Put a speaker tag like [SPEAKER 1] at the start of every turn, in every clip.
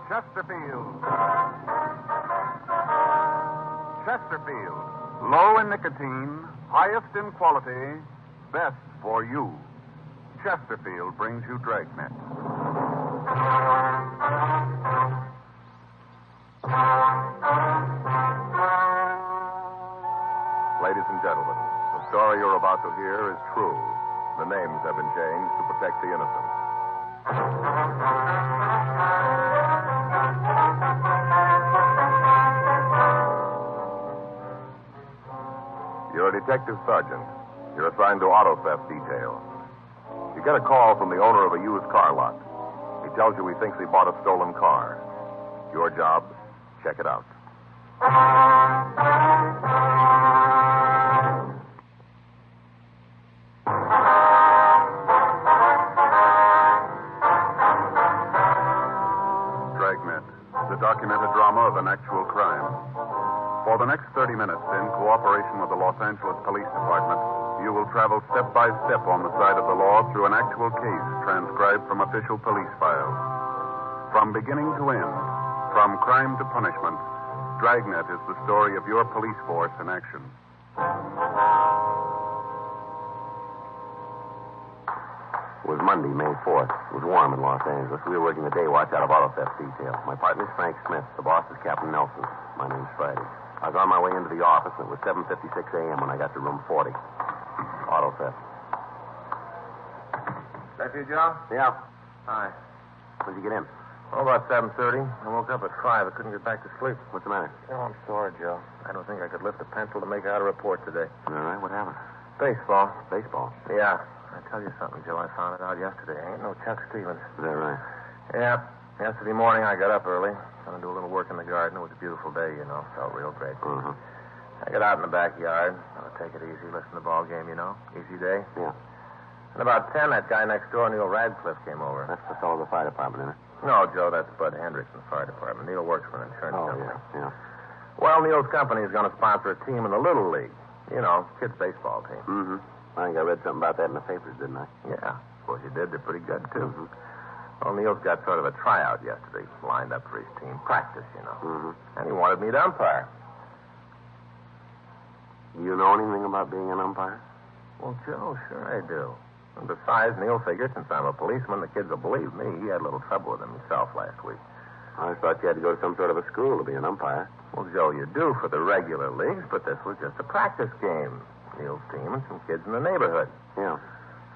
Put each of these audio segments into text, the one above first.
[SPEAKER 1] Chesterfield. Chesterfield. Low in nicotine, highest in quality, best for you. Chesterfield brings you Dragnet.
[SPEAKER 2] Ladies and gentlemen, the story you're about to hear is true. The names have been changed to protect the innocent. You're a detective sergeant. You're assigned to auto theft detail. You get a call from the owner of a used car lot. He tells you he thinks he bought a stolen car. Your job, check it out.
[SPEAKER 1] Dragnet, the documented drama of an actual crime. For the next 30 minutes, in cooperation with the Los Angeles Police Department, you will travel step by step on the side of the law through an actual case transcribed from official police files. From beginning to end, from crime to punishment, Dragnet is the story of your police force in action.
[SPEAKER 3] It was Monday, May 4th. It was warm in Los Angeles. We were working the day watch out of auto theft detail. My partner's Frank Smith. The boss is Captain Nelson. My name's Friday. I was on my way into the office, and it was 7:56 a.m. when I got to room 40. Auto theft.
[SPEAKER 4] That you, Joe?
[SPEAKER 3] Yeah.
[SPEAKER 4] Hi.
[SPEAKER 3] When'd you get in?
[SPEAKER 4] Oh, about 7:30. I woke up at 5. I couldn't get back to sleep.
[SPEAKER 3] What's the matter?
[SPEAKER 4] Oh, I'm sorry, Joe. I don't think I could lift a pencil to make out a report today.
[SPEAKER 3] All right, what happened?
[SPEAKER 4] Baseball.
[SPEAKER 3] Baseball.
[SPEAKER 4] Yeah. I tell you something, Joe. I found it out yesterday. I ain't no Chuck Stevens.
[SPEAKER 3] Is that right?
[SPEAKER 4] Yeah. Yesterday morning, I got up early. Going to do a little work in the garden. It was a beautiful day, you know. Felt real great.
[SPEAKER 3] Mm-hmm.
[SPEAKER 4] I got out in the backyard. I'll take it easy, listen to the ball game, you know. Easy day.
[SPEAKER 3] Yeah.
[SPEAKER 4] And about 10, that guy next door, Neil Radcliffe, came over.
[SPEAKER 3] That's the fellow of the fire department, isn't it?
[SPEAKER 4] No, Joe, that's Bud Hendricks in the fire department. Neil works for an insurance
[SPEAKER 3] Oh,
[SPEAKER 4] company.
[SPEAKER 3] yeah.
[SPEAKER 4] Well, Neil's company is going to sponsor a team in the Little League. You know, kids' baseball team.
[SPEAKER 3] Mm-hmm. I think I read something about that in the papers, didn't I?
[SPEAKER 4] Yeah. Of course you did. They're pretty good, too.
[SPEAKER 3] Mm-hmm.
[SPEAKER 4] Well, Neil's got sort of a tryout yesterday, lined up for his team. Practice, you know.
[SPEAKER 3] Mm-hmm.
[SPEAKER 4] And he wanted me to umpire.
[SPEAKER 3] Do you know anything about being an umpire?
[SPEAKER 4] Well, Joe, sure I do. And besides, Neil figured since I'm a policeman, the kids will believe me. He had a little trouble with him himself last week.
[SPEAKER 3] I thought you had to go to some sort of a school to be an umpire.
[SPEAKER 4] Well, Joe, you do for the regular leagues, but this was just a practice game. Neil's team and some kids in the neighborhood.
[SPEAKER 3] Yeah.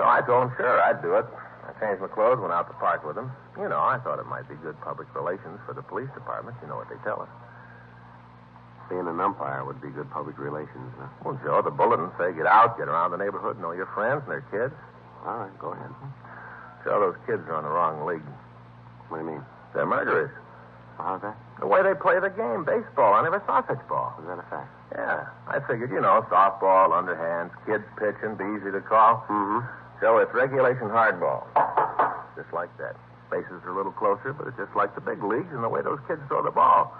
[SPEAKER 4] So I told him, sure, I'd do it. I changed my clothes, went out to park with him. You know, I thought it might be good public relations for the police department. You know what they tell us.
[SPEAKER 3] Being an umpire would be good public relations, huh?
[SPEAKER 4] Well, Joe, the bulletins say get out, get around the neighborhood, know your friends and their kids.
[SPEAKER 3] All right, go ahead.
[SPEAKER 4] Joe, those kids are in the wrong league.
[SPEAKER 3] What do you mean?
[SPEAKER 4] They're murderers.
[SPEAKER 3] How's that?
[SPEAKER 4] The way they play the game, baseball. I never saw such ball.
[SPEAKER 3] Is that a fact?
[SPEAKER 4] Yeah. I figured, you know, softball, underhands, kids pitching, be easy to call.
[SPEAKER 3] Mm-hmm.
[SPEAKER 4] So it's regulation hardball. Just like that. Bases are a little closer, but it's just like the big leagues and the way those kids throw the ball.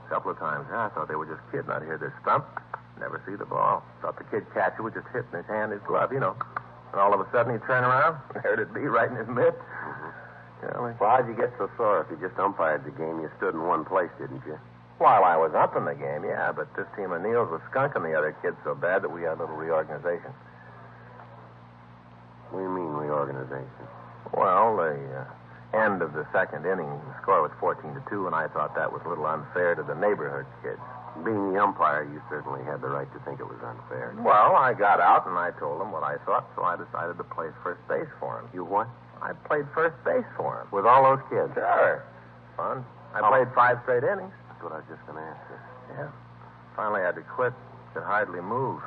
[SPEAKER 4] A couple of times, I thought they were just kidding. I'd hear this thump, never see the ball. Thought the kid catcher would just hit in his hand, his glove, you know. And all of a sudden he'd turn around, and there'd it be right in his mitt.
[SPEAKER 3] Mm-hmm.
[SPEAKER 4] Well,
[SPEAKER 3] how'd you get so sore if you just umpired the game? You stood in one place, didn't you?
[SPEAKER 4] while I was up in the game, yeah, but this team of Neil's was skunking the other kids so bad that we had a little reorganization.
[SPEAKER 3] What do you mean, reorganization?
[SPEAKER 4] Well, the end of the second inning, the score was 14-2, and I thought that was a little unfair to the neighborhood kids.
[SPEAKER 3] Being the umpire, you certainly had the right to think it was unfair.
[SPEAKER 4] Well, I got out and I told them what I thought, so I decided to play first base for him.
[SPEAKER 3] You what?
[SPEAKER 4] I played first base for him.
[SPEAKER 3] With all those kids?
[SPEAKER 4] Sure. Fun. I played 5 straight innings.
[SPEAKER 3] That's what I was just going to ask you.
[SPEAKER 4] Yeah. Finally I had to quit. Could hardly move.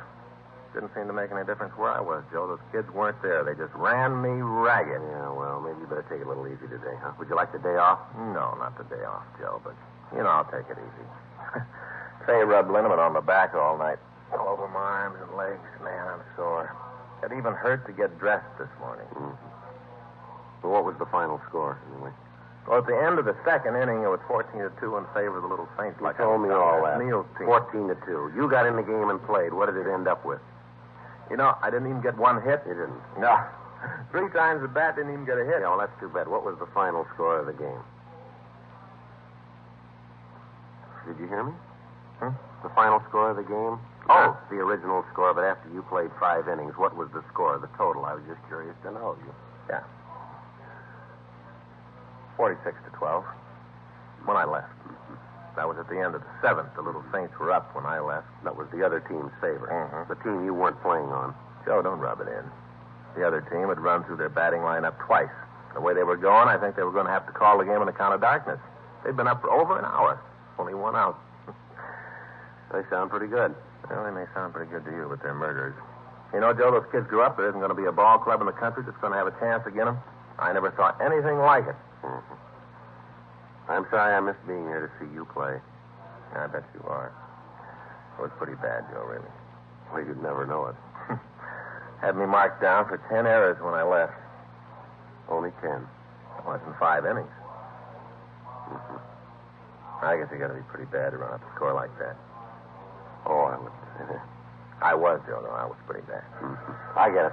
[SPEAKER 4] Didn't seem to make any difference where I was, Joe. Those kids weren't there. They just ran me ragged.
[SPEAKER 3] Yeah, well, maybe you better take it a little easy today, huh? Would you like the day off?
[SPEAKER 4] No, not the day off, Joe, but, you know, I'll take it easy. Say, rubbed liniment on my back all night. All over my arms and legs. Man, I'm sore. It even hurt to get dressed this morning.
[SPEAKER 3] Mm-hmm. Well, what was the final score, anyway?
[SPEAKER 4] Well, at the end of the second inning, it was 14-2 in favor of the Little Saints.
[SPEAKER 3] You told me all that.
[SPEAKER 4] Neil's team.
[SPEAKER 3] 14-2. You got in the game and played. What did it end up with?
[SPEAKER 4] You know, I didn't even get one hit.
[SPEAKER 3] You didn't?
[SPEAKER 4] No. 3 times the bat, didn't even get a hit.
[SPEAKER 3] Yeah, well, that's too bad. What was the final score of the game? did you hear me?
[SPEAKER 4] Hmm?
[SPEAKER 3] The final score of the game?
[SPEAKER 4] Oh.
[SPEAKER 3] Not the original score, but after you played 5 innings, what was the score, the total? I was just curious to know.
[SPEAKER 4] Yeah. 46-12. When I left. That was at the end of the 7th. The Little Saints were up when I left.
[SPEAKER 3] That was the other team's favorite.
[SPEAKER 4] Mhm.
[SPEAKER 3] The team you weren't playing on.
[SPEAKER 4] Joe, don't rub it in. The other team had run through their batting lineup twice. The way they were going, I think they were going to have to call the game on account of darkness. They'd been up for over an hour. Only 1 out.
[SPEAKER 3] They sound pretty good.
[SPEAKER 4] Well, they may sound pretty good to you, but they're murderers. You know, Joe, those kids grew up. There isn't going to be a ball club in the country that's going to have a chance against them. I never saw anything like it.
[SPEAKER 3] Mm-hmm. I'm sorry I missed being here to see you play.
[SPEAKER 4] I bet you are. It was pretty bad, Joe, really.
[SPEAKER 3] Well, you'd never know it.
[SPEAKER 4] Had me marked down for 10 errors when I left.
[SPEAKER 3] Only 10.
[SPEAKER 4] It wasn't 5 innings.
[SPEAKER 3] Mm-hmm.
[SPEAKER 4] I guess you got to be pretty bad to run up a score like that.
[SPEAKER 3] Oh, I would.
[SPEAKER 4] I was, Joe, though. I was pretty bad.
[SPEAKER 3] Mm-hmm. I get it.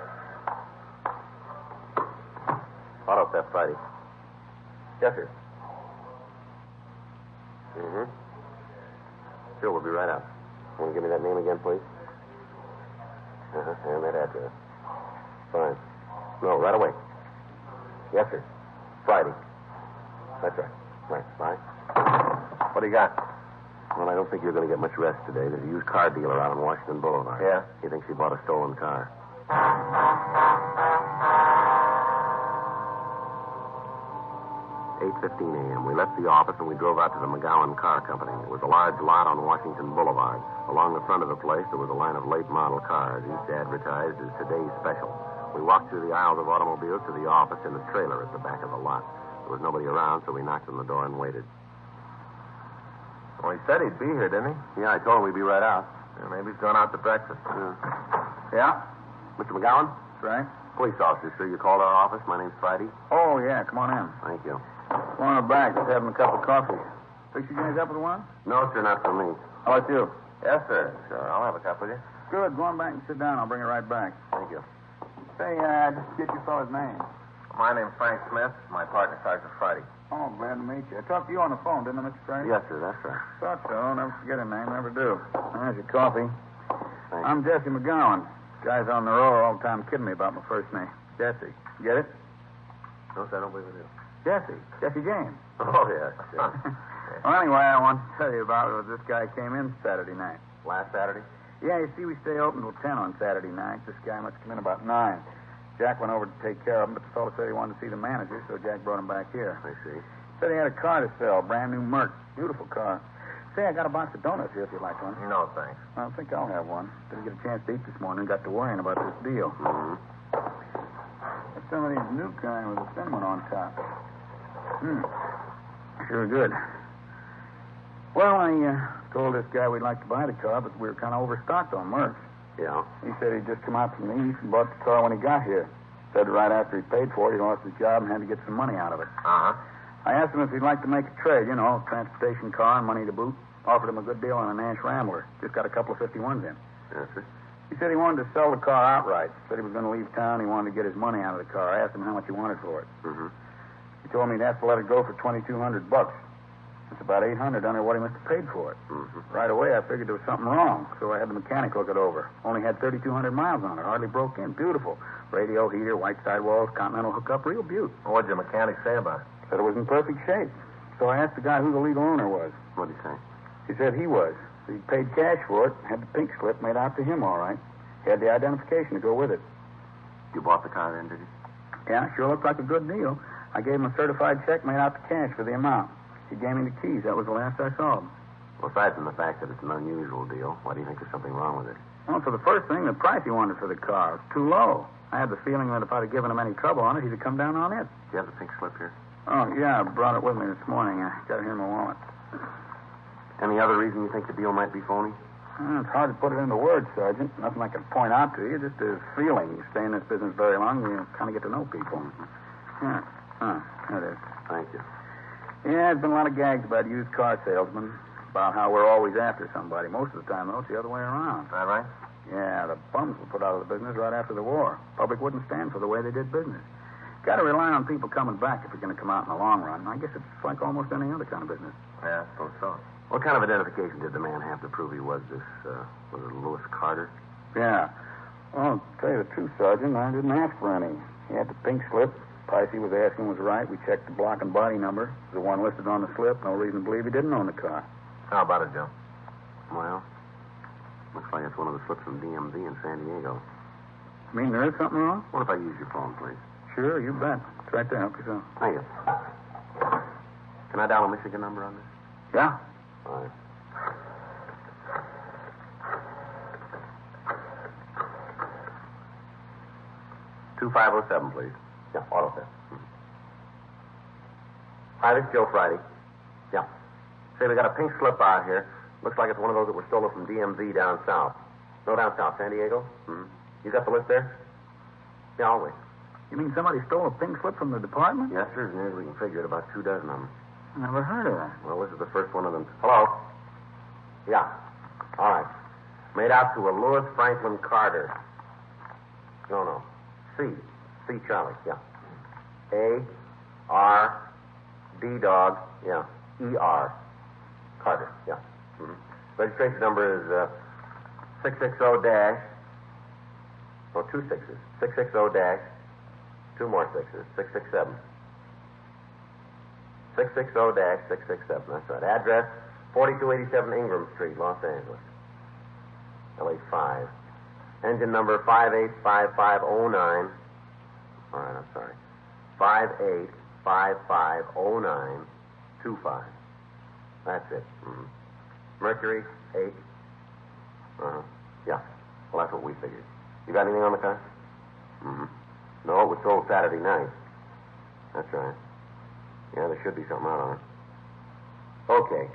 [SPEAKER 3] Auto theft Friday.
[SPEAKER 4] Yes, sir.
[SPEAKER 3] Mm-hmm. Sure, we'll be right out. Want to give me that name again, please? And that address. Fine. No, right away. Yes, sir. Friday. That's right. Right. Bye.
[SPEAKER 4] What do you got?
[SPEAKER 3] Well, I don't think you're going to get much rest today. There's a used car dealer out on Washington Boulevard.
[SPEAKER 4] Yeah?
[SPEAKER 3] He thinks he bought a stolen car. 8:15 a.m. We left the office and we drove out to the McGowan Car Company. It was a large lot on Washington Boulevard. Along the front of the place, there was a line of late model cars, each advertised as today's special. We walked through the aisles of automobiles to the office in the trailer at the back of the lot. There was nobody around, so we knocked on the door and waited.
[SPEAKER 4] Well, he said he'd be here, didn't he?
[SPEAKER 3] Yeah, I told him we'd be right out.
[SPEAKER 4] Yeah, maybe he's gone out to breakfast.
[SPEAKER 5] Yeah?
[SPEAKER 3] Mr. McGowan?
[SPEAKER 5] That's right.
[SPEAKER 3] Police officer, sir. You called our office. My name's Friday.
[SPEAKER 5] Oh, yeah. Come on in.
[SPEAKER 3] Thank you.
[SPEAKER 5] Go on the back. Just having a cup of coffee. Fix you guys up with one?
[SPEAKER 3] No, sir, not for me.
[SPEAKER 5] How about you?
[SPEAKER 4] Yes, sir. Sure. I'll have a cup with you.
[SPEAKER 5] Good. Go on back and sit down. I'll bring it right back.
[SPEAKER 3] Thank you.
[SPEAKER 5] Say, just get your fellow's name.
[SPEAKER 4] My name's Frank Smith. My partner, Sergeant Friday.
[SPEAKER 5] Oh, glad to meet you. I talked to you on the phone, didn't I, Mr. Friday?
[SPEAKER 3] Yes, sir, that's right.
[SPEAKER 5] Thought so. Never forget a name. Never do. There's your coffee.
[SPEAKER 3] Thank
[SPEAKER 5] I'm Jesse McGowan. Guys on the road are all the time kidding me about my first name. Jesse. Get it?
[SPEAKER 3] No, sir, I don't believe it is.
[SPEAKER 5] Jesse. Jesse James.
[SPEAKER 3] Oh, yes. Yes.
[SPEAKER 5] Well, anyway, I want to tell you about it. This guy came in Saturday night.
[SPEAKER 3] Last Saturday?
[SPEAKER 5] Yeah, you see, we stay open till 10 on Saturday night. This guy must come in about 9. Jack went over to take care of him, but the fellow said he wanted to see the manager, so Jack brought him back here.
[SPEAKER 3] I see.
[SPEAKER 5] Said he had a car to sell, brand new Merc. Beautiful car. Say, I got a box of donuts here if you'd like one.
[SPEAKER 4] No, thanks.
[SPEAKER 5] I think I'll have one. Didn't get a chance to eat this morning. Got to worrying about this deal.
[SPEAKER 3] Mm-hmm.
[SPEAKER 5] There's some of these new kind with a thin one on top. Sure good. Well, I told this guy we'd like to buy the car, but we were kind of overstocked on Mercs.
[SPEAKER 3] Yeah?
[SPEAKER 5] He said he'd just come out from the east and bought the car when he got here. Said right after he paid for it, he lost his job and had to get some money out of it.
[SPEAKER 4] Uh-huh.
[SPEAKER 5] I asked him if he'd like to make a trade, transportation car and money to boot. Offered him a good deal on a Nash Rambler. Just got a couple of 51s in.
[SPEAKER 3] Yes, sir.
[SPEAKER 5] He said he wanted to sell the car outright. Said he was going to leave town. He wanted to get his money out of the car. I asked him how much he wanted for it.
[SPEAKER 3] Mm-hmm.
[SPEAKER 5] He told me he'd have to let it go for $2,200. That's about $800 under what he must have paid for it.
[SPEAKER 3] Mm-hmm.
[SPEAKER 5] Right away, I figured there was something wrong, so I had the mechanic look it over. Only had 3,200 miles on it. Hardly broke in. Beautiful. Radio, heater, white sidewalls, continental hookup. Real beaut.
[SPEAKER 4] What'd your mechanic say about it?
[SPEAKER 5] Said it was in perfect shape. So I asked the guy who the legal owner was.
[SPEAKER 3] What'd he say?
[SPEAKER 5] He said he was. He paid cash for it, had the pink slip made out to him all right. He had the identification to go with it.
[SPEAKER 3] You bought the car then, did you?
[SPEAKER 5] Yeah, sure looked like a good deal. I gave him a certified check made out to cash for the amount. He gave me the keys. That was the last I saw him.
[SPEAKER 3] Well, aside from the fact that it's an unusual deal, why do you think there's something wrong with it?
[SPEAKER 5] Well, for the first thing, the price he wanted for the car was too low. I had the feeling that if I'd have given him any trouble on it, he'd have come down on it.
[SPEAKER 3] Do you have the pink slip here?
[SPEAKER 5] Oh, yeah, I brought it with me this morning. I got it here in my wallet.
[SPEAKER 3] Any other reason you think the deal might be phony?
[SPEAKER 5] It's hard to put it into words, Sergeant. Nothing I can point out to you. Just a feeling. You stay in this business very long, you kind of get to know people. Yeah. There it is.
[SPEAKER 3] Thank you.
[SPEAKER 5] Yeah, there's been a lot of gags about used car salesmen, about how we're always after somebody. Most of the time, though, it's the other way around.
[SPEAKER 4] Is that right?
[SPEAKER 5] Yeah, the bums were put out of the business right after the war. Public wouldn't stand for the way they did business. Got to rely on people coming back if you're going to come out in the long run. I guess it's like almost any other kind of business.
[SPEAKER 4] Yeah, I suppose so.
[SPEAKER 3] What kind of identification did the man have to prove he was this, was it Lewis Carter?
[SPEAKER 5] Yeah. Well, to tell you the truth, Sergeant, I didn't ask for any. He had the pink slip. Price he was asking was right. We checked the block and body number. The one listed on the slip. No reason to believe he didn't own the car.
[SPEAKER 4] How about it, Joe?
[SPEAKER 3] Well, looks like it's one of the slips from DMV in San Diego.
[SPEAKER 5] You mean there is something wrong?
[SPEAKER 3] What if I use your phone, please?
[SPEAKER 5] Sure, you bet. It's right there. Help yourself.
[SPEAKER 3] Thank you. Can I dial a Michigan number on this?
[SPEAKER 5] Yeah?
[SPEAKER 3] All right. $2507, please. Yeah, auto theft. Hi, this is Joe Friday. Yeah. Say, we got a pink slip out here. Looks like it's one of those that were stolen from DMV down south. No, down south, San Diego? Mm-hmm. You got the list there? Yeah, I'll wait.
[SPEAKER 5] You mean somebody stole a pink slip from the department?
[SPEAKER 3] Yes, sir. As near as we can figure it, about 2 dozen of them.
[SPEAKER 5] Never heard of that.
[SPEAKER 3] Well, this is the first one of them. Hello? Yeah. All right. Made out to a Lewis Franklin Carter. No. C. Charlie, yeah. A-R, D-Dog, yeah. E-R. Carter, yeah. Mm-hmm. Registration number is 660-, no, 2 6s. 660-, 2 more 6s, 667. 660-667, that's right. Address, 4287 Ingram Street, Los Angeles. LA5. Engine number 585509. All right, I'm sorry. 58550925. That's it. Mm-hmm. Mercury, 8. Uh-huh. Yeah. Well, that's what we figured. You got anything on the car? Mm-hmm. No, it was sold Saturday night. That's right. Yeah, there should be something out on it. Okay.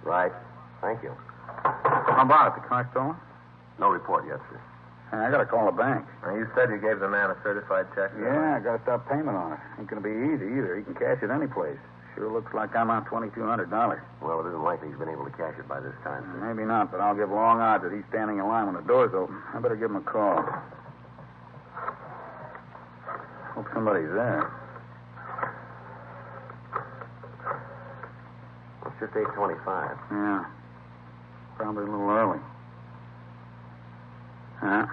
[SPEAKER 3] Right. Thank you.
[SPEAKER 5] How about it? The car stolen?
[SPEAKER 3] No report yet, sir.
[SPEAKER 5] I got to call the bank.
[SPEAKER 4] Now, you said you gave the man a certified check.
[SPEAKER 5] Yeah, I got to stop payment on it. Ain't going to be easy either. He can cash it any place. Sure looks like I'm out $2,200.
[SPEAKER 3] Well, it isn't likely he's been able to cash it by this time, sir.
[SPEAKER 5] Maybe not, but I'll give long odds that he's standing in line when the door's open. I better give him a call. Hope somebody's there.
[SPEAKER 3] It's just 8:25.
[SPEAKER 5] Yeah. Probably a little early. Huh?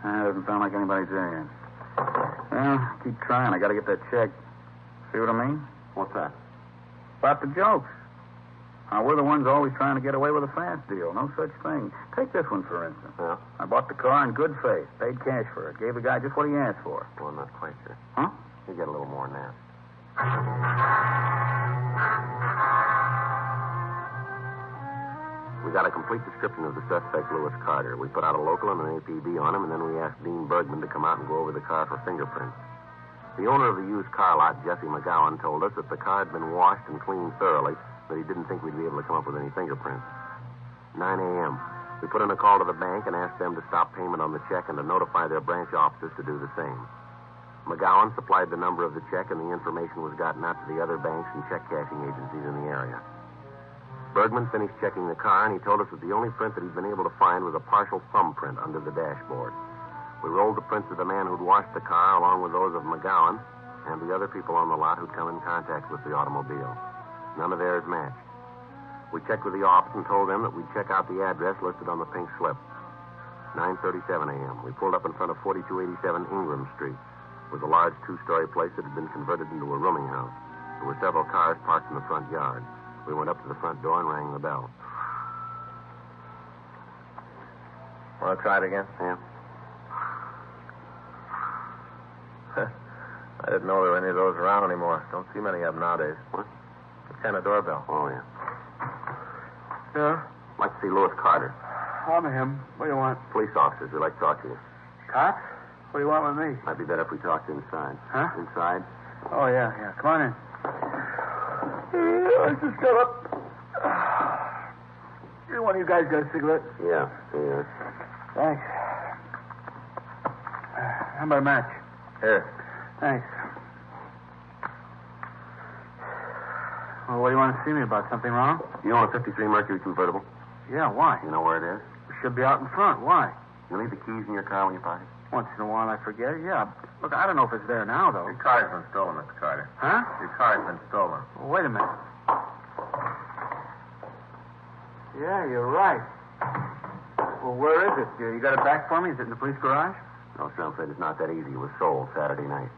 [SPEAKER 5] Doesn't sound like anybody's there yet. Well, keep trying. I got to get that check. See what I mean?
[SPEAKER 3] What's that?
[SPEAKER 5] About the jokes. We're the ones always trying to get away with a fast deal. No such thing. Take this one, for instance.
[SPEAKER 3] Yeah?
[SPEAKER 5] I bought the car in good faith. Paid cash for it. Gave the guy just what he asked for.
[SPEAKER 3] Well, not quite, sir.
[SPEAKER 5] Huh?
[SPEAKER 3] You get a little more than that. We got a complete description of the suspect, Lewis Carter. We put out a local and an APB on him, and then we asked Dean Bergman to come out and go over the car for fingerprints. The owner of the used car lot, Jesse McGowan, told us that the car had been washed and cleaned thoroughly, but he didn't think we'd be able to come up with any fingerprints. 9 a.m. We put in a call to the bank and asked them to stop payment on the check and to notify their branch officers to do the same. McGowan supplied the number of the check, and the information was gotten out to the other banks and check cashing agencies in the area. Bergman finished checking the car, and he told us that the only print that he'd been able to find was a partial thumbprint under the dashboard. We rolled the prints of the man who'd washed the car, along with those of McGowan and the other people on the lot who'd come in contact with the automobile. None of theirs matched. We checked with the office and told them that we'd check out the address listed on the pink slip. 9:37 a.m. We pulled up in front of 4287 Ingram Street. It was a large 2-story place that had been converted into a rooming house. There were several cars parked in the front yard. We went up to the front door and rang the bell.
[SPEAKER 4] Want to try it again?
[SPEAKER 3] Yeah?
[SPEAKER 4] I didn't know there were any of those around anymore. Don't see many of them nowadays.
[SPEAKER 3] What?
[SPEAKER 4] What kind of doorbell?
[SPEAKER 3] Oh, yeah.
[SPEAKER 5] Yeah?
[SPEAKER 3] I'd like to see Lewis Carter.
[SPEAKER 5] I'm him. What do you want?
[SPEAKER 3] Police officers. We'd like to talk to you.
[SPEAKER 5] Cops? What do you want with me?
[SPEAKER 3] Might be better if we talked inside.
[SPEAKER 5] Huh?
[SPEAKER 3] Inside?
[SPEAKER 5] Oh, yeah. Come on in. I just got up. One of you guys got a cigarette?
[SPEAKER 3] Yeah.
[SPEAKER 5] Thanks. How about a match?
[SPEAKER 4] Here.
[SPEAKER 5] Thanks. Well, what do you want to see me about? Something wrong?
[SPEAKER 3] You own a 53 Mercury convertible?
[SPEAKER 5] Yeah, why?
[SPEAKER 3] You know where it is?
[SPEAKER 5] It should be out in front. Why?
[SPEAKER 3] You leave the keys in your car when you park it?
[SPEAKER 5] Once in a while I forget it. Yeah. Look, I don't know if it's there now, though.
[SPEAKER 4] Your car's been stolen, Mr. Carter.
[SPEAKER 5] Huh?
[SPEAKER 4] Your car's been stolen.
[SPEAKER 5] Well, wait a minute. Yeah, you're right. Well, where is it? You got it back for me? Is it in the police garage?
[SPEAKER 3] No, sir, I'm afraid it's not that easy. It was sold Saturday night.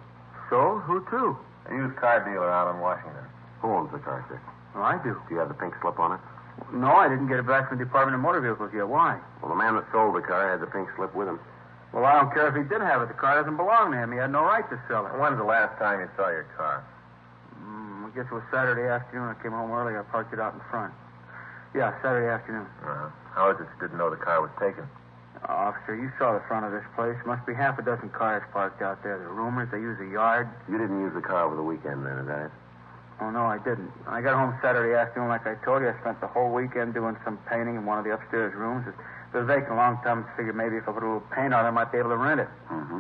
[SPEAKER 5] Sold? Who to?
[SPEAKER 4] A used car dealer out in Washington.
[SPEAKER 3] Who owns the car, sir?
[SPEAKER 5] Well, I do.
[SPEAKER 3] Do you have the pink slip on it?
[SPEAKER 5] No, I didn't get it back from the Department of Motor Vehicles yet. Why?
[SPEAKER 3] Well, the man that sold the car had the pink slip with him.
[SPEAKER 5] Well, I don't care if he did have it. The car doesn't belong to him. He had no right to sell it.
[SPEAKER 4] When's the last time you saw your car?
[SPEAKER 5] I guess it was Saturday afternoon. I came home early. I parked it out in front. Yeah, Saturday afternoon.
[SPEAKER 4] How is it you didn't know the car was taken?
[SPEAKER 5] Officer, you saw the front of this place. Must be half a dozen cars parked out there. The rumors they use a yard.
[SPEAKER 3] You didn't use the car over the weekend, then, is that it?
[SPEAKER 5] Oh, no, I didn't. I got home Saturday afternoon, like I told you. I spent the whole weekend doing some painting in one of the upstairs rooms. It was vacant a long time. I figured maybe if I put a little paint on it, I might be able to rent it.
[SPEAKER 3] Mm-hmm.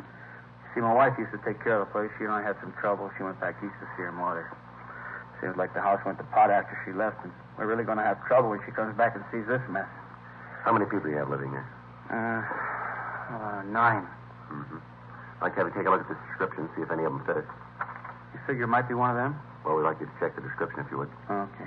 [SPEAKER 5] See, my wife used to take care of the place. She and I had some trouble. She went back east to see her mother. Seems like the house went to pot after she left, and we're really going to have trouble when she comes back and sees this mess.
[SPEAKER 3] How many people do you have living here?
[SPEAKER 5] 9.
[SPEAKER 3] Mm-hmm. I'd like to have you take a look at this description, see if any of them fit us.
[SPEAKER 5] You figure it might be one of them?
[SPEAKER 3] Well, we'd like you to check the description, if you would.
[SPEAKER 5] Okay.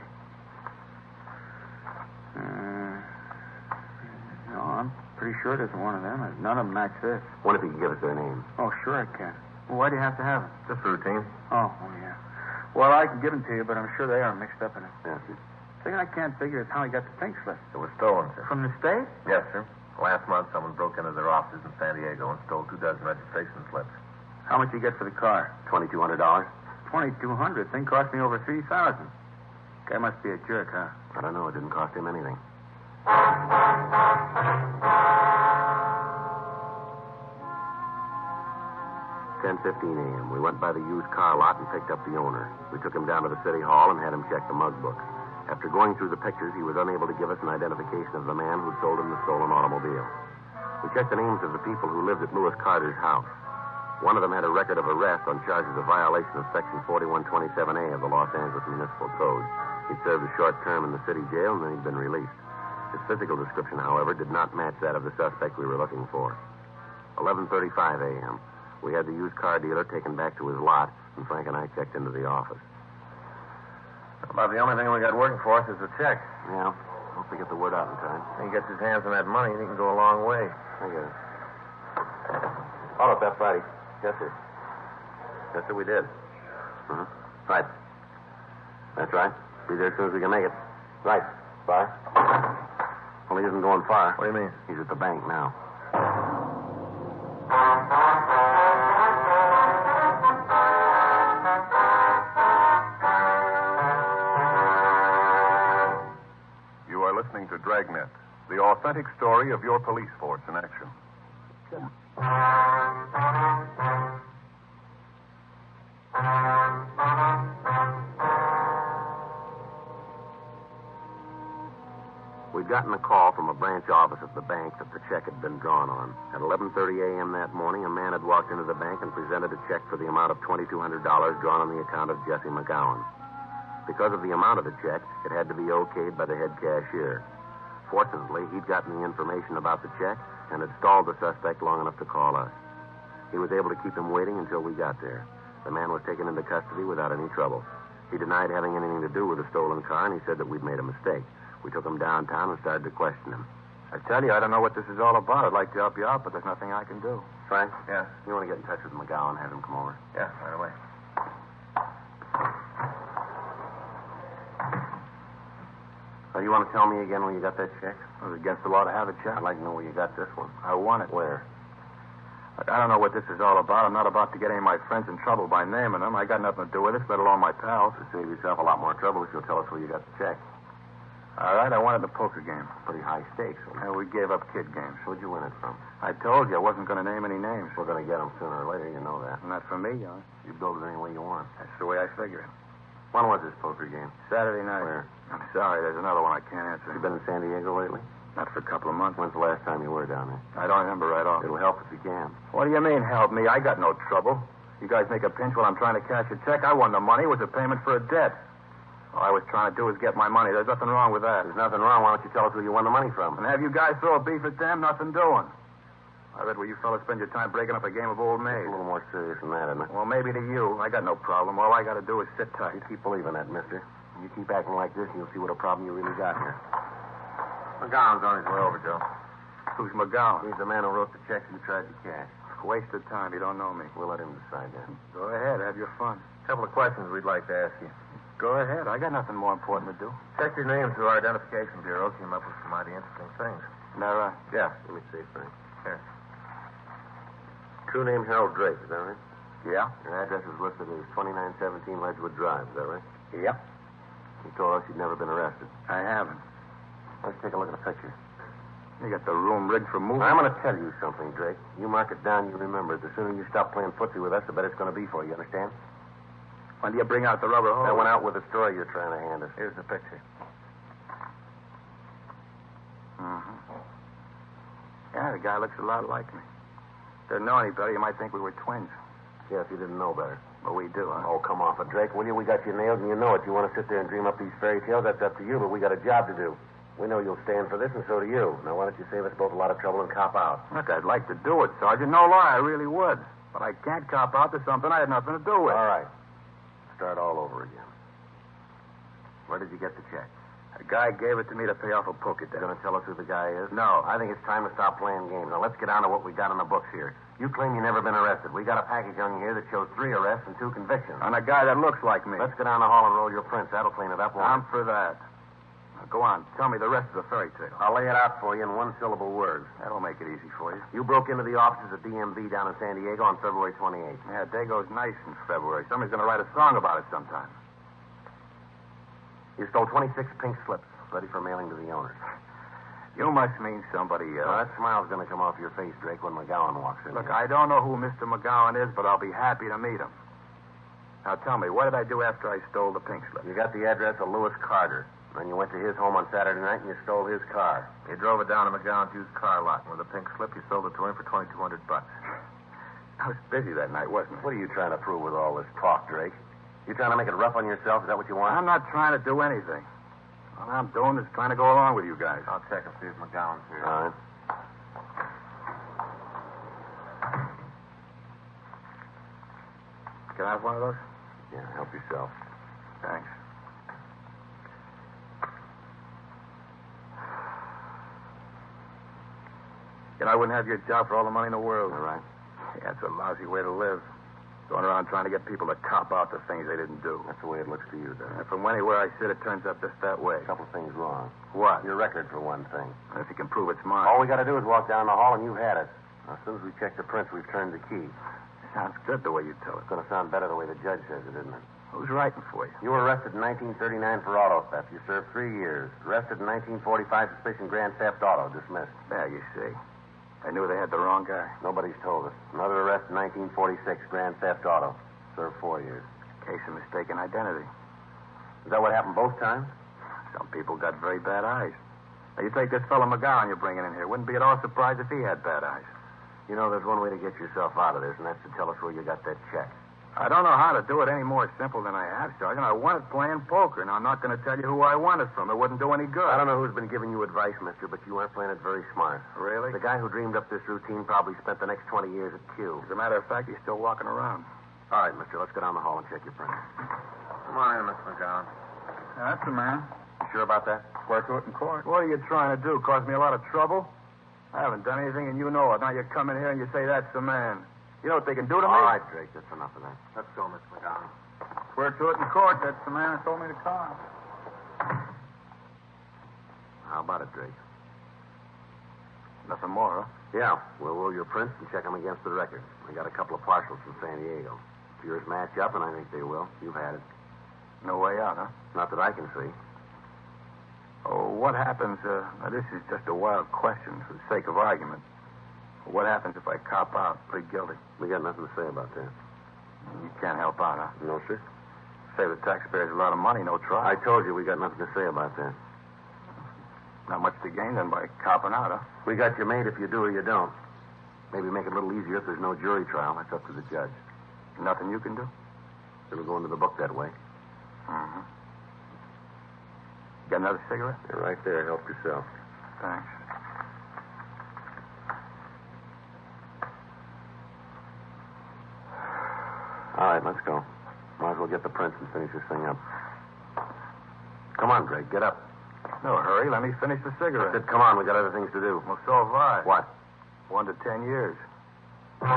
[SPEAKER 5] No, I'm pretty sure it isn't one of them. None of them match this.
[SPEAKER 3] What if you can give us their names?
[SPEAKER 5] Oh, sure I can. Well, why do you have to have them?
[SPEAKER 4] Just routine.
[SPEAKER 5] Oh, yeah. Well, I can give them to you, but I'm sure they are mixed up in it.
[SPEAKER 3] Yes.
[SPEAKER 5] The thing I can't figure is how he got the pink slip.
[SPEAKER 4] It was stolen, sir.
[SPEAKER 5] From the state?
[SPEAKER 4] Yes, sir. Last month, someone broke into their offices in San Diego and stole 2 dozen registration slips.
[SPEAKER 5] How much you get for the car?
[SPEAKER 3] $2,200?
[SPEAKER 5] $2,200. Thing cost me over $3,000. Guy must be a jerk, huh?
[SPEAKER 3] I don't know. It didn't cost him anything. 10:15 a.m. We went by the used car lot and picked up the owner. We took him down to the city hall and had him check the mug book. After going through the pictures, he was unable to give us an identification of the man who'd sold him the stolen automobile. We checked the names of the people who lived at Lewis Carter's house. One of them had a record of arrest on charges of violation of Section 4127A of the Los Angeles Municipal Code. He'd served a short term in the city jail, and then he'd been released. His physical description, however, did not match that of the suspect we were looking for. 11:35 a.m. We had the used car dealer taken back to his lot, and Frank and I checked into the office.
[SPEAKER 4] About the only thing we got working for us is the check.
[SPEAKER 3] Yeah, hope we get the word out in time.
[SPEAKER 4] If he gets his hands on that money, he can go a long way.
[SPEAKER 3] I get it. Auto theft Friday. Yes, sir. Yes, sir, we did. Uh-huh. Right. That's right. Be there as soon as we can make it. Right. Bye. Well, he isn't going far.
[SPEAKER 4] What do you mean?
[SPEAKER 3] He's at the bank now.
[SPEAKER 1] You are listening to Dragnet, the authentic story of your police force in action.
[SPEAKER 3] We'd gotten a call from a branch office at the bank that the check had been drawn on. At 11:30 a.m. that morning, a man had walked into the bank and presented a check for the amount of $2,200 drawn on the account of Jesse McGowan. Because of the amount of the check, it had to be okayed by the head cashier. Fortunately, he'd gotten the information about the check and had stalled the suspect long enough to call us. He was able to keep him waiting until we got there. The man was taken into custody without any trouble. He denied having anything to do with the stolen car, and he said that we'd made a mistake. We took him downtown and started to question him.
[SPEAKER 5] I tell you, I don't know what this is all about. I'd like to help you out, but there's nothing I can do.
[SPEAKER 3] Frank?
[SPEAKER 4] Yeah?
[SPEAKER 3] You want to get in touch with McGowan, have him come over?
[SPEAKER 4] Yeah, right away.
[SPEAKER 3] You want to tell me again where you got that check?
[SPEAKER 5] It was against the law to have a check.
[SPEAKER 3] I'd like to know where you got this one.
[SPEAKER 5] I won it.
[SPEAKER 3] Where?
[SPEAKER 5] I don't know what this is all about. I'm not about to get any of my friends in trouble by naming them. I got nothing to do with it, let alone my pals.
[SPEAKER 3] To save yourself a lot more trouble if you'll tell us where you got the check.
[SPEAKER 5] All right, I won it in a poker game.
[SPEAKER 3] Pretty high stakes.
[SPEAKER 5] Yeah, we gave up kid games.
[SPEAKER 3] Where'd you win it from?
[SPEAKER 5] I told you I wasn't going to name any names.
[SPEAKER 3] We're going to get them sooner or later, you know that.
[SPEAKER 5] Not for me, young.
[SPEAKER 3] You build it any way you want.
[SPEAKER 5] That's the way I figure it.
[SPEAKER 3] When was this poker game?
[SPEAKER 5] Saturday night.
[SPEAKER 3] Where?
[SPEAKER 5] I'm sorry, there's another one I can't answer.
[SPEAKER 3] You been in San Diego lately?
[SPEAKER 5] Not for a couple of months.
[SPEAKER 3] When's the last time you were down there?
[SPEAKER 5] I don't remember right off.
[SPEAKER 3] It'll help if you can.
[SPEAKER 5] What do you mean, help me? I got no trouble. You guys make a pinch while I'm trying to cash a check. I won the money. It was a payment for a debt. All I was trying to do was get my money. There's nothing wrong with that.
[SPEAKER 3] There's nothing wrong. Why don't you tell us where you won the money from?
[SPEAKER 5] And have you guys throw a beef at them? Nothing doing. I read where you fellas spend your time breaking up a game of old maid.
[SPEAKER 3] It's a little more serious than that, isn't it?
[SPEAKER 5] Well, maybe to you. I got no problem. All I got to do is sit tight.
[SPEAKER 3] You keep believing that, mister. You keep acting like this, and you'll see what a problem you really got here.
[SPEAKER 4] McGowan's on his way over, Joe.
[SPEAKER 5] Who's McGowan?
[SPEAKER 3] He's the man who wrote the checks you tried to cash.
[SPEAKER 5] Waste of time. You don't know me.
[SPEAKER 3] We'll let him decide that.
[SPEAKER 5] Go ahead. Have your fun.
[SPEAKER 4] A couple of questions we'd like to ask you.
[SPEAKER 5] Go ahead. I got nothing more important to do.
[SPEAKER 4] Checked your name through our identification bureau. Came up with some mighty interesting things.
[SPEAKER 5] Isn't that right?
[SPEAKER 4] Yeah.
[SPEAKER 3] Let me see, Frank.
[SPEAKER 4] Here.
[SPEAKER 3] True name Harold Drake, is that right?
[SPEAKER 5] Yeah.
[SPEAKER 3] Your address is listed as 2917 Ledgewood Drive, is that right?
[SPEAKER 5] Yep.
[SPEAKER 3] You told us you'd never been arrested.
[SPEAKER 5] I haven't.
[SPEAKER 3] Let's take a look at the picture.
[SPEAKER 5] You got the room rigged for moving.
[SPEAKER 3] I'm going to tell you something, Drake. You mark it down, you remember it. The sooner you stop playing footsie with us, the better it's going to be for you, understand?
[SPEAKER 5] When do you bring out the rubber hose?
[SPEAKER 3] I went out with the story you're trying to hand us.
[SPEAKER 4] Here's the picture.
[SPEAKER 5] Mm-hmm. Yeah, the guy looks a lot like me. Didn't know any better. You might think we were twins.
[SPEAKER 3] Yeah, if you didn't know better.
[SPEAKER 5] But we do, huh?
[SPEAKER 3] Oh, come off it, Drake, will you? We got you nailed, and you know it. You want to sit there and dream up these fairy tales? That's up to you, but we got a job to do. We know you'll stand for this, and so do you. Now, why don't you save us both a lot of trouble and cop out?
[SPEAKER 5] Look, I'd like to do it, Sergeant. No lie, I really would. But I can't cop out to something I had nothing to do with.
[SPEAKER 3] All right. Start all over again. Where did you get the check?
[SPEAKER 5] A guy gave it to me to pay off a poker debt.
[SPEAKER 3] You going to tell us who the guy is?
[SPEAKER 5] No.
[SPEAKER 3] I think it's time to stop playing games. Now, let's get down to what we got on the books here. You claim you never been arrested. We got a package on you here that shows 3 arrests and 2 convictions.
[SPEAKER 5] On a guy that looks like me.
[SPEAKER 3] Let's go down the hall and roll your prints. That'll clean it up, won't
[SPEAKER 5] I'm for that. Now, go on. Tell me the rest of the fairy tale.
[SPEAKER 3] I'll lay it out for you in 1-syllable words.
[SPEAKER 5] That'll make it easy for you.
[SPEAKER 3] You broke into the offices of DMV down in San Diego on February 28th.
[SPEAKER 5] Yeah, day goes nice in February. Somebody's going to write a song about it sometime.
[SPEAKER 3] You stole 26 pink slips, ready for mailing to the owners.
[SPEAKER 5] You must mean somebody else.
[SPEAKER 3] Now, that smile's going to come off your face, Drake, when McGowan walks in.
[SPEAKER 5] Look,
[SPEAKER 3] here.
[SPEAKER 5] I don't know who Mr. McGowan is, but I'll be happy to meet him. Now, tell me, what did I do after I stole the pink slip?
[SPEAKER 3] You got the address of Lewis Carter. Then you went to his home on Saturday night and you stole his car.
[SPEAKER 4] You drove it down to McGowan's used car lot, and with a pink slip, you sold it to him for $2,200.
[SPEAKER 5] I was busy that night, wasn't
[SPEAKER 3] What
[SPEAKER 5] I?
[SPEAKER 3] are you trying to prove with all this talk, Drake? You trying to make it rough on yourself? Is that what you want?
[SPEAKER 5] I'm not trying to do anything. All I'm doing is trying to go along with you guys.
[SPEAKER 4] I'll check and see if McGowan's here.
[SPEAKER 3] All right.
[SPEAKER 5] Can I have one of those?
[SPEAKER 3] Yeah, help yourself.
[SPEAKER 5] Thanks. You know, I wouldn't have your job for all the money in the world.
[SPEAKER 3] All right.
[SPEAKER 5] Yeah, it's a lousy way to live. Going around trying to get people to cop out the things they didn't do.
[SPEAKER 3] That's the way it looks to you, then.
[SPEAKER 5] And from anywhere I sit, it turns up just that way.
[SPEAKER 3] A couple things wrong.
[SPEAKER 5] What?
[SPEAKER 3] Your record, for one thing.
[SPEAKER 5] If you can prove it's mine.
[SPEAKER 3] All we got to do is walk down the hall and you've had it. Now, as soon as we check the prints, we've turned the key.
[SPEAKER 5] Sounds good the way you tell it.
[SPEAKER 3] It's going to sound better the way the judge says it, isn't it?
[SPEAKER 5] Who's writing for you?
[SPEAKER 3] You were arrested in 1939 for auto theft. You served 3 years. Arrested in 1945, suspicion grand theft auto. Dismissed.
[SPEAKER 5] There, you see. I knew they had the wrong guy.
[SPEAKER 3] Nobody's told us. Another arrest in 1946, grand theft auto. Served 4 years.
[SPEAKER 5] Case of mistaken identity.
[SPEAKER 3] Is that what happened both times?
[SPEAKER 5] Some people got very bad eyes. Now, you take this fellow McGowan you're bringing in here. Wouldn't be at all surprised if he had bad eyes.
[SPEAKER 3] You know, there's one way to get yourself out of this, and that's to tell us where you got that check.
[SPEAKER 5] I don't know how to do it any more simple than I have, Sergeant. I won it playing poker, and I'm not going to tell you who I won it from. It wouldn't do any good.
[SPEAKER 3] I don't know who's been giving you advice, mister, but you aren't playing it very smart.
[SPEAKER 5] Really?
[SPEAKER 3] The guy who dreamed up this routine probably spent the next 20 years at Q.
[SPEAKER 5] As a matter of fact, he's still walking around.
[SPEAKER 3] All right, mister, let's go down the hall and check your prints.
[SPEAKER 4] Come on in, Mr. McGowan.
[SPEAKER 5] That's the man.
[SPEAKER 3] You sure about that?
[SPEAKER 5] Swear to it in court. What are you trying to do? Cause me a lot of trouble? I haven't done anything, and you know it. Now you come in here and you say that's the man. You know what they can do to me?
[SPEAKER 3] All right, Drake, that's enough of that.
[SPEAKER 4] Let's go, Mr. McGowan.
[SPEAKER 5] Swear to it in court. That's the man that sold me the car.
[SPEAKER 3] How about it, Drake?
[SPEAKER 5] Nothing more, huh?
[SPEAKER 3] Yeah, we'll roll your prints and check them against the record. We got a couple of partials from San Diego. If yours match up, and I think they will, you've had it.
[SPEAKER 5] No way out, huh?
[SPEAKER 3] Not that I can see.
[SPEAKER 5] Oh, what happens, now this is just a wild question for the sake of argument. What happens if I cop out, plead guilty?
[SPEAKER 3] We got nothing to say about that.
[SPEAKER 5] You can't help out, huh?
[SPEAKER 3] No, sir.
[SPEAKER 5] Save the taxpayers a lot of money, no trial.
[SPEAKER 3] I told you we got nothing to say about that.
[SPEAKER 5] Not much to gain then by copping out, huh?
[SPEAKER 3] We got you made if you do or you don't. Maybe make it a little easier if there's no jury trial. That's up to the judge.
[SPEAKER 5] Nothing you can do?
[SPEAKER 3] It'll go into the book that way.
[SPEAKER 5] Mm-hmm. Got another cigarette?
[SPEAKER 3] You're right there. Help yourself.
[SPEAKER 5] Thanks.
[SPEAKER 3] All right, let's go. Might as well get the prints and finish this thing up. Come on, Greg. Get up.
[SPEAKER 5] No hurry. Let me finish the cigarette.
[SPEAKER 3] Sid, come on. We got other things to do.
[SPEAKER 5] Well, so have I.
[SPEAKER 3] What?
[SPEAKER 5] 1 to 10 years.
[SPEAKER 2] The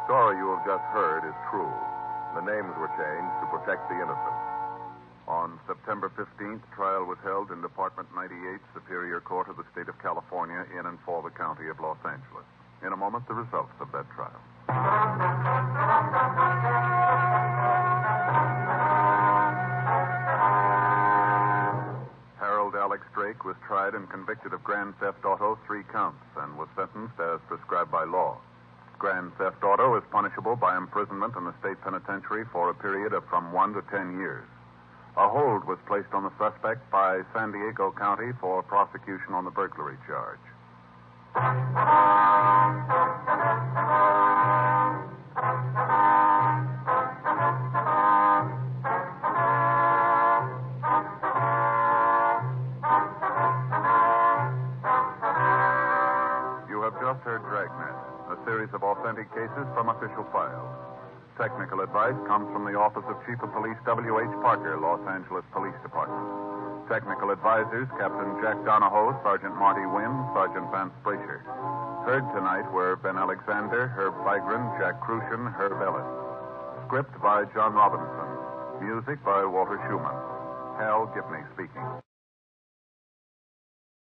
[SPEAKER 2] story you have just heard is true. The names were changed to protect the innocent.
[SPEAKER 1] On September 15th, trial was held in Department 98, Superior Court of the State of California, in and for the County of Los Angeles. In a moment, the results of that trial. Harold Alex Drake was tried and convicted of grand theft auto, 3 counts, and was sentenced as prescribed by law. Grand theft auto is punishable by imprisonment in the state penitentiary for a period of from 1 to 10 years. A hold was placed on the suspect by San Diego County for prosecution on the burglary charge. You have just heard Dragnet, a series of authentic cases from official files. Technical advice comes from the Office of Chief of Police W.H. Parker, Los Angeles Police Department. Technical advisors, Captain Jack Donahoe, Sergeant Marty Wynn, Sergeant Vance Brasher. Heard tonight were Ben Alexander, Herb Vigran, Jack Crucian, Herb Ellis. Script by John Robinson. Music by Walter Schumann. Hal Gibney speaking.